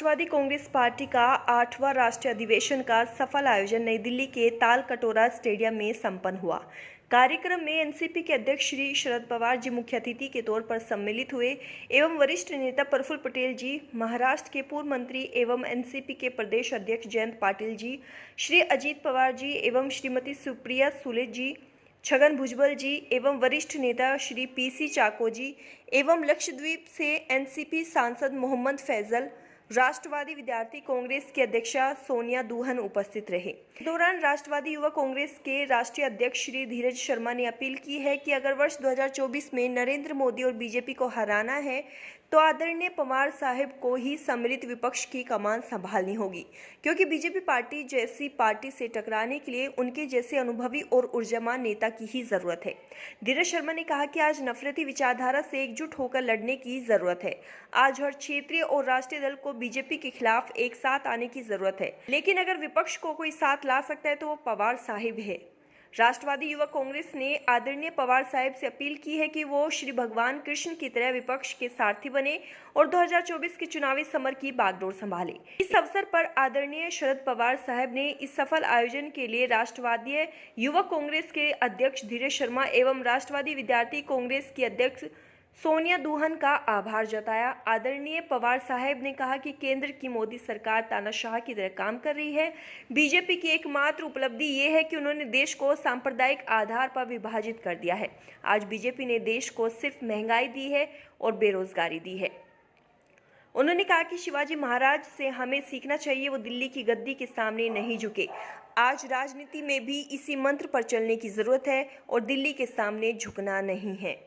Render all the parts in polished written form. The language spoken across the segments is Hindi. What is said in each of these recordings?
राष्ट्रवादी कांग्रेस पार्टी का 8वां राष्ट्रीय अधिवेशन का सफल आयोजन नई दिल्ली के तालकटोरा स्टेडियम में संपन्न हुआ। कार्यक्रम में एनसीपी के अध्यक्ष श्री शरद पवार जी मुख्य अतिथि के तौर पर सम्मिलित हुए एवं वरिष्ठ नेता प्रफुल्ल पटेल जी, महाराष्ट्र के पूर्व मंत्री एवं एनसीपी के प्रदेश अध्यक्ष जयंत पाटिल जी, श्री अजीत पवार जी एवं श्रीमती सुप्रिया सुले जी, छगन भुजबल जी एवं वरिष्ठ नेता श्री पीसी चाको जी एवं लक्षद्वीप से एनसीपी सांसद मोहम्मद फैजल, राष्ट्रवादी विद्यार्थी कांग्रेस की अध्यक्षा सोनिया दुहन उपस्थित रहे। इस दौरान राष्ट्रवादी युवा कांग्रेस के राष्ट्रीय अध्यक्ष श्री धीरज शर्मा ने अपील की है कि अगर वर्ष 2024 में नरेंद्र मोदी और बीजेपी को हराना है तो आदरणीय पवार साहब को ही सम्मिलित विपक्ष की कमान संभालनी होगी, क्योंकि बीजेपी पार्टी जैसी पार्टी से टकराने के लिए उनके जैसे अनुभवी और ऊर्जावान नेता की ही जरूरत है। धीरज शर्मा ने कहा कि आज नफरती विचारधारा से एकजुट होकर लड़ने की जरूरत है। आज हर क्षेत्रीय और राष्ट्रीय दल को बीजेपी के खिलाफ एक साथ आने की जरूरत है, लेकिन अगर विपक्ष को कोई साथ ला सकता है तो वो पवार साहिब है। राष्ट्रवादी युवा कांग्रेस ने आदरणीय पवार साहब से अपील की है कि वो श्री भगवान कृष्ण की तरह विपक्ष के सारथी बने और 2024 के चुनावी समर की बागडोर संभाले। इस अवसर पर आदरणीय शरद पवार साहब ने इस सफल आयोजन के लिए राष्ट्रवादी युवा कांग्रेस के अध्यक्ष धीरज शर्मा एवं राष्ट्रवादी विद्यार्थी कांग्रेस की अध्यक्ष सोनिया दुहन का आभार जताया। आदरणीय पवार साहब ने कहा कि केंद्र की मोदी सरकार तानाशाह की तरह काम कर रही है। बीजेपी की एकमात्र उपलब्धि ये है कि उन्होंने देश को सांप्रदायिक आधार पर विभाजित कर दिया है। आज बीजेपी ने देश को सिर्फ महंगाई दी है और बेरोजगारी दी है। उन्होंने कहा कि शिवाजी महाराज से हमें सीखना चाहिए, वो दिल्ली की गद्दी के सामने नहीं झुके। आज राजनीति में भी इसी मंत्र पर चलने की जरूरत है और दिल्ली के सामने झुकना नहीं है।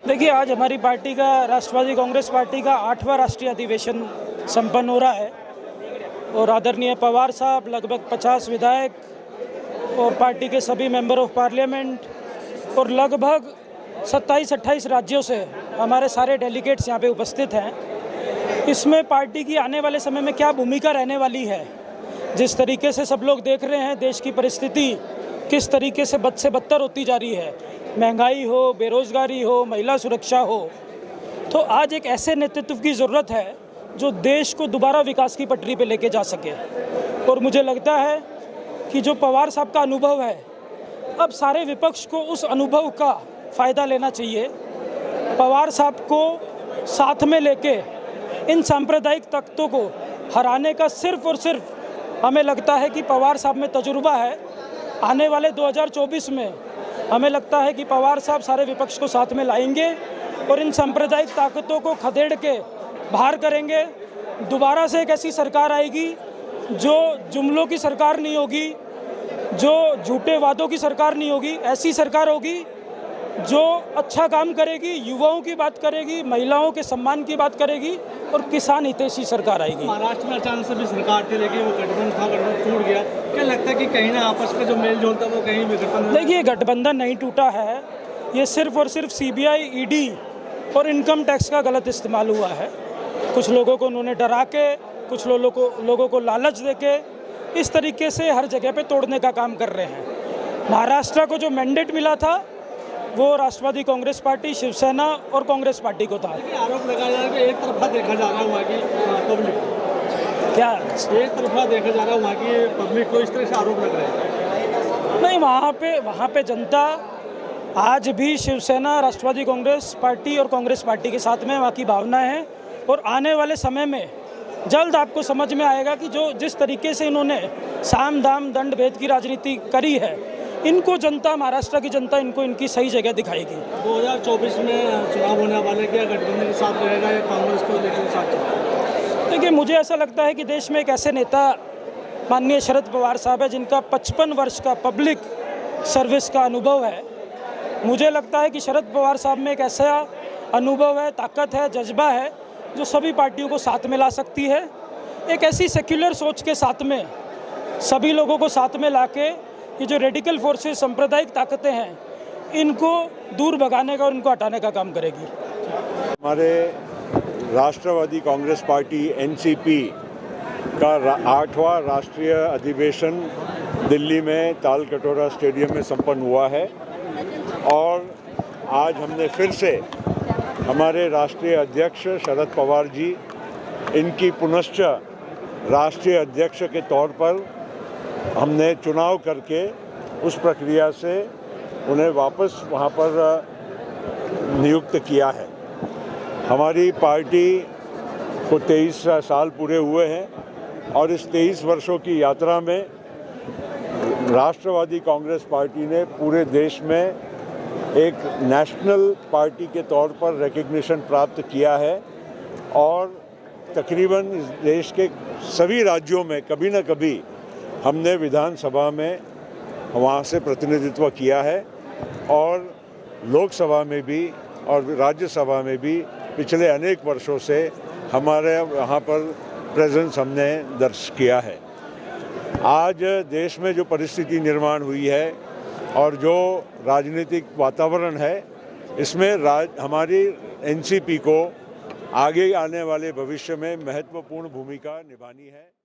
देखिए, आज हमारी पार्टी का, राष्ट्रवादी कांग्रेस पार्टी का 8वां राष्ट्रीय अधिवेशन संपन्न हो रहा है और आदरणीय पवार साहब, लगभग 50 विधायक और पार्टी के सभी मेंबर ऑफ पार्लियामेंट और लगभग 27-28 राज्यों से हमारे सारे डेलीगेट्स यहाँ पे उपस्थित हैं। इसमें पार्टी की आने वाले समय में क्या भूमिका रहने वाली है, जिस तरीके से सब लोग देख रहे हैं देश की परिस्थिति किस तरीके से बद से बदतर होती जा रही है, महंगाई हो, बेरोजगारी हो, महिला सुरक्षा हो, तो आज एक ऐसे नेतृत्व की ज़रूरत है जो देश को दोबारा विकास की पटरी पे लेके जा सके। और मुझे लगता है कि जो पवार साहब का अनुभव है, अब सारे विपक्ष को उस अनुभव का फ़ायदा लेना चाहिए। पवार साहब को साथ में लेके इन सांप्रदायिक ताकतों को हराने का सिर्फ और सिर्फ हमें लगता है कि पवार साहब में तजुर्बा है। आने वाले 2024 में हमें लगता है कि पवार साहब सारे विपक्ष को साथ में लाएंगे और इन सांप्रदायिक ताकतों को खदेड़ के बाहर करेंगे। दोबारा से एक ऐसी सरकार आएगी जो जुमलों की सरकार नहीं होगी, जो झूठे वादों की सरकार नहीं होगी। ऐसी सरकार होगी जो अच्छा काम करेगी, युवाओं की बात करेगी, महिलाओं के सम्मान की बात करेगी और किसान हितैषी सरकार आएगी। महाराष्ट्र में अचानक से भी सरकार थी, लेकिन वो गठबंधन था, गठबंधन टूट गया। क्या लगता है कि कहीं ना आपस का जो मेल जोल था वो कहीं भी गठबंधन? देखिए, गठबंधन नहीं टूटा है, ये सिर्फ और सिर्फ सीबीआई, ईडी और इनकम टैक्स का गलत इस्तेमाल हुआ है। कुछ लोगों को उन्होंने डरा के, कुछ लोगों को लालच दे के इस तरीके से हर जगह पे तोड़ने का काम कर रहे हैं। महाराष्ट्र को जो मैंडेट मिला था वो राष्ट्रवादी कांग्रेस पार्टी, शिवसेना और कांग्रेस पार्टी को था। आरोप लगाया जा रहा है कि एक तरफा देखा जा रहा है वहाँ की पब्लिक, क्या एक तरफा देखा जा रहा है वहाँ की पब्लिक को, इस तरह से आरोप लग रहे हैं? नहीं, वहाँ पे जनता आज भी शिवसेना, राष्ट्रवादी कांग्रेस पार्टी और कांग्रेस पार्टी के साथ में वहाँ की भावना है। और आने वाले समय में जल्द आपको समझ में आएगा कि जिस तरीके से इन्होंने साम दाम दंड भेद की राजनीति करी है, इनको जनता, महाराष्ट्र की जनता इनको इनकी सही जगह दिखाएगी। 2024 में चुनाव होने वाले, क्या गठबंधन के साथ रहेगा या कांग्रेस को लेकर साथ? देखिए, मुझे ऐसा लगता है कि देश में एक ऐसे नेता माननीय शरद पवार साहब है जिनका 55 वर्ष का पब्लिक सर्विस का अनुभव है। मुझे लगता है कि शरद पवार साहब में एक ऐसा अनुभव है, ताकत है, जज्बा है जो सभी पार्टियों को साथ में ला सकती है। एक ऐसी सेक्युलर सोच के साथ में सभी लोगों को साथ में लाके ये जो रेडिकल फोर्सेस, सांप्रदायिक ताकतें हैं, इनको दूर भगाने का और इनको हटाने का काम करेगी। हमारे राष्ट्रवादी कांग्रेस पार्टी एनसीपी का 8वां राष्ट्रीय अधिवेशन दिल्ली में तालकटोरा स्टेडियम में संपन्न हुआ है और आज हमने फिर से हमारे राष्ट्रीय अध्यक्ष शरद पवार जी, इनकी पुनश्च राष्ट्रीय अध्यक्ष के तौर पर हमने चुनाव करके उस प्रक्रिया से उन्हें वापस वहाँ पर नियुक्त किया है। हमारी पार्टी को 23 साल पूरे हुए हैं और इस 23 वर्षों की यात्रा में राष्ट्रवादी कांग्रेस पार्टी ने पूरे देश में एक नेशनल पार्टी के तौर पर रिकग्निशन प्राप्त किया है और तकरीबन इस देश के सभी राज्यों में कभी न कभी हमने विधानसभा में वहाँ से प्रतिनिधित्व किया है और लोकसभा में भी और राज्यसभा में भी पिछले अनेक वर्षों से हमारे यहाँ पर प्रेजेंस हमने दर्ज किया है। आज देश में जो परिस्थिति निर्माण हुई है और जो राजनीतिक वातावरण है, इसमें हमारी एनसीपी को आगे आने वाले भविष्य में महत्वपूर्ण भूमिका निभानी है।